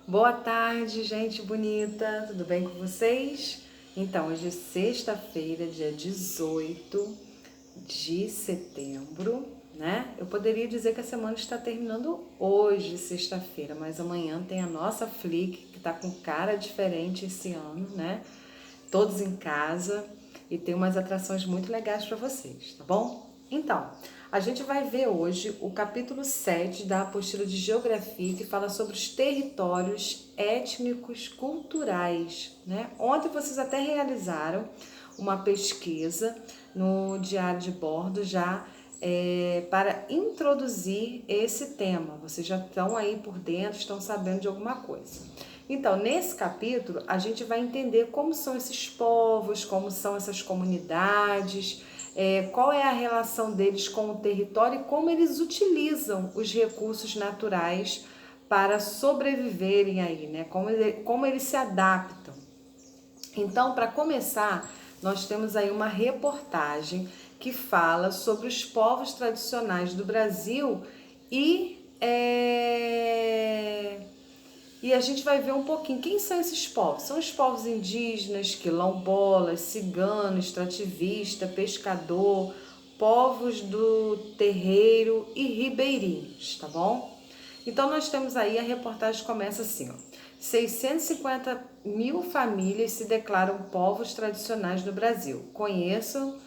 Boa tarde, gente bonita, tudo bem com vocês? Então, hoje é sexta-feira, dia 18 de setembro, né? Eu poderia dizer que a semana está terminando hoje, sexta-feira, mas amanhã tem a nossa Flick, que tá com cara diferente esse ano, né? Todos em casa e tem umas atrações muito legais para vocês, tá bom? Então, a gente vai ver hoje o capítulo 7 da apostila de Geografia, que fala sobre os territórios étnicos culturais, né? Ontem vocês até realizaram uma pesquisa no diário de bordo já para introduzir esse tema. Vocês já estão aí por dentro, estão sabendo de alguma coisa. Então, nesse capítulo, a gente vai entender como são esses povos, como são essas comunidades, qual é a relação deles com o território e como eles utilizam os recursos naturais para sobreviverem aí, né? Como eles se adaptam. Então, para começar, nós temos aí uma reportagem que fala sobre os povos tradicionais do Brasil e a gente vai ver um pouquinho quem são esses povos. São os povos indígenas, quilombolas, ciganos, extrativista, pescador, povos do terreiro e ribeirinhos, tá bom? Então nós temos aí, a reportagem começa assim, ó. 650 mil famílias se declaram povos tradicionais do Brasil. Conheça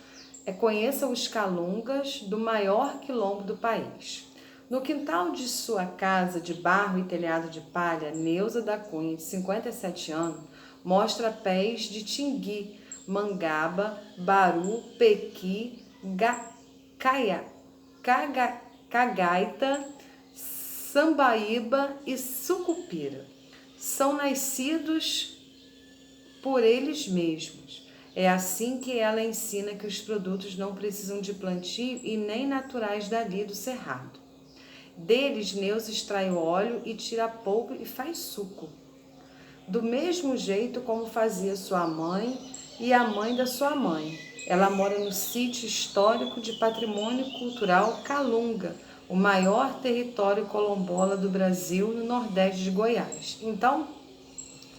os Calungas do maior quilombo do país. No quintal de sua casa de barro e telhado de palha, Neuza da Cunha, de 57 anos, mostra pés de tingui, mangaba, baru, pequi, cagaita, sambaíba e sucupira. São nascidos por eles mesmos. É assim que ela ensina que os produtos não precisam de plantio e nem naturais dali do cerrado. Deles, Neuza extrai o óleo e tira a polpa e faz suco. Do mesmo jeito como fazia sua mãe e a mãe da sua mãe. Ela mora no sítio histórico de patrimônio cultural Calunga, o maior território quilombola do Brasil, no nordeste de Goiás. Então,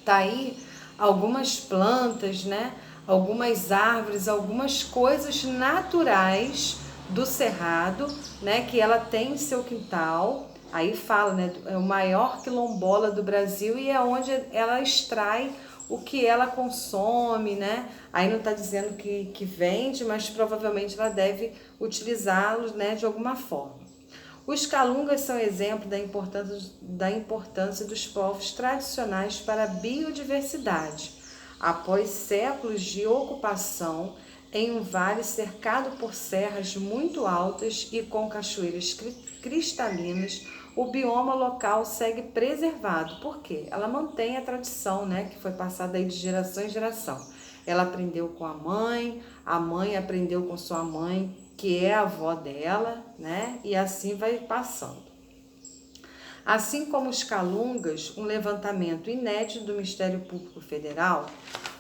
tá aí algumas plantas, né? Algumas árvores, algumas coisas naturais do cerrado, né? Que ela tem em seu quintal. Aí fala, né? É o maior quilombola do Brasil e é onde ela extrai o que ela consome, né? Aí não está dizendo que vende, mas provavelmente ela deve utilizá-los, né? De alguma forma. Os calungas são exemplo da importância dos povos tradicionais para a biodiversidade. Após séculos de ocupação, em um vale cercado por serras muito altas e com cachoeiras cristalinas, o bioma local segue preservado. Por quê? Ela mantém a tradição, né, que foi passada aí de geração em geração. Ela aprendeu com a mãe aprendeu com sua mãe, que é a avó dela, né? E assim vai passando. Assim como os calungas, um levantamento inédito do Ministério Público Federal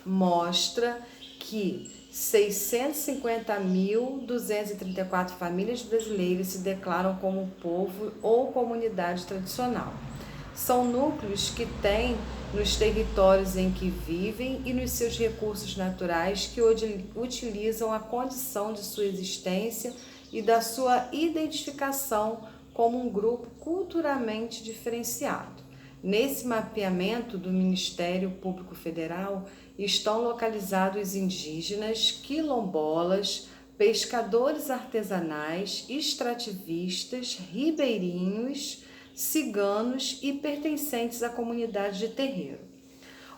mostra que 650.234 famílias brasileiras se declaram como povo ou comunidade tradicional. São núcleos que têm nos territórios em que vivem e nos seus recursos naturais que utilizam a condição de sua existência e da sua identificação como um grupo culturalmente diferenciado. Nesse mapeamento do Ministério Público Federal estão localizados indígenas, quilombolas, pescadores artesanais, extrativistas, ribeirinhos, ciganos e pertencentes à comunidade de terreiro.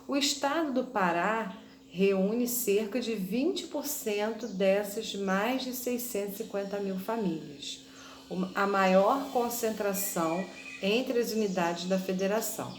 O estado do Pará reúne cerca de 20% dessas mais de 650 mil famílias, a maior concentração entre as unidades da federação.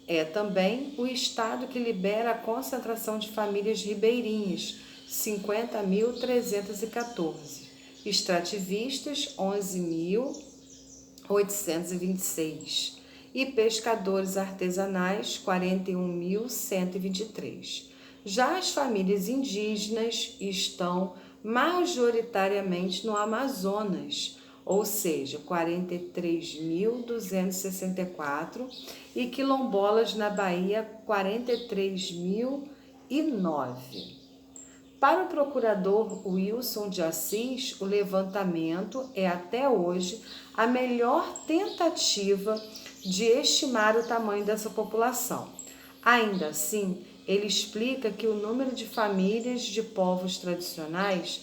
É também o estado que libera a concentração de famílias ribeirinhas, 50.314, extrativistas, 11.826 e pescadores artesanais, 41.123. Já as famílias indígenas estão majoritariamente no Amazonas, ou seja, 43.264, e quilombolas na Bahia, 43.009. Para o procurador Wilson de Assis, o levantamento é até hoje a melhor tentativa de estimar o tamanho dessa população. Ainda assim, ele explica que o número de famílias de povos tradicionais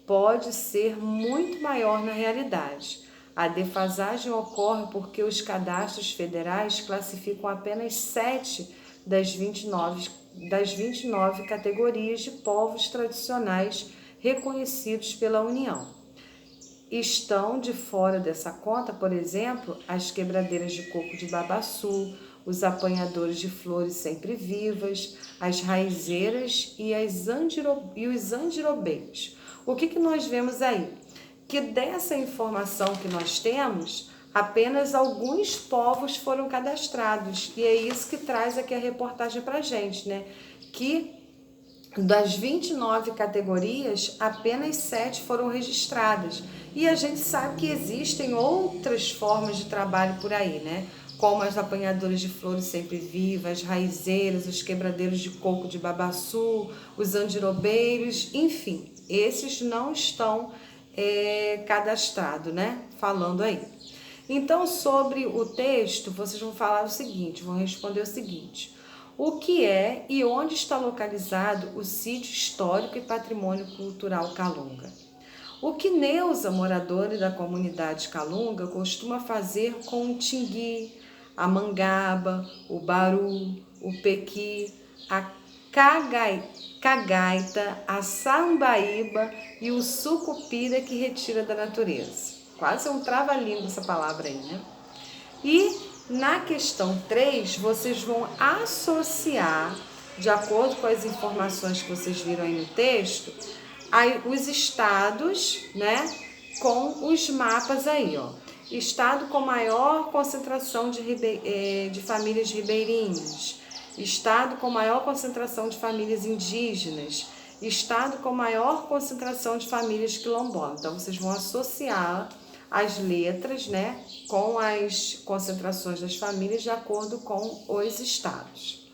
pode ser muito maior na realidade. A defasagem ocorre porque os cadastros federais classificam apenas 7 das 29 categorias de povos tradicionais reconhecidos pela União. Estão de fora dessa conta, por exemplo, as quebradeiras de coco de Babaçu, os apanhadores de flores sempre vivas, as raizeiras e os andirobeiros. O que nós vemos aí? Que dessa informação que nós temos, apenas alguns povos foram cadastrados. E é isso que traz aqui a reportagem para a gente, né? Que das 29 categorias, apenas 7 foram registradas. E a gente sabe que existem outras formas de trabalho por aí, né? Como as apanhadoras de flores sempre vivas, as raizeiras, os quebradeiros de coco de Babaçu, os andirobeiros, enfim, esses não estão cadastrados, né? Falando aí. Então, sobre o texto, vocês vão falar o seguinte, vão responder o seguinte: o que é e onde está localizado o sítio histórico e patrimônio cultural Calunga? O que Neuza, moradora da comunidade Calunga, costuma fazer com o tingui, a mangaba, o baru, o pequi, a cagaita, a sambaíba e o sucupira que retira da natureza? Quase um trava-língua essa palavra aí, né? E na questão 3, vocês vão associar, de acordo com as informações que vocês viram aí no texto, os estados, né, com os mapas aí, ó. Estado com maior concentração de famílias ribeirinhas, estado com maior concentração de famílias indígenas, estado com maior concentração de famílias quilombolas. Então, vocês vão associar as letras, né, com as concentrações das famílias de acordo com os estados.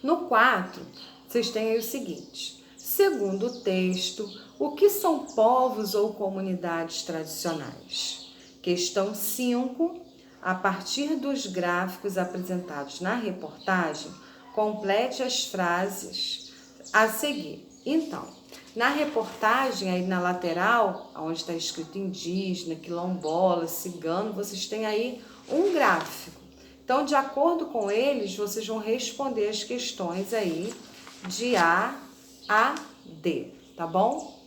No 4, vocês têm aí o seguinte: segundo o texto, o que são povos ou comunidades tradicionais? Questão 5, a partir dos gráficos apresentados na reportagem, complete as frases a seguir. Então, na reportagem, aí na lateral, onde está escrito indígena, quilombola, cigano, vocês têm aí um gráfico. Então, de acordo com eles, vocês vão responder as questões aí de A a D, tá bom?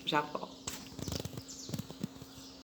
Já volto.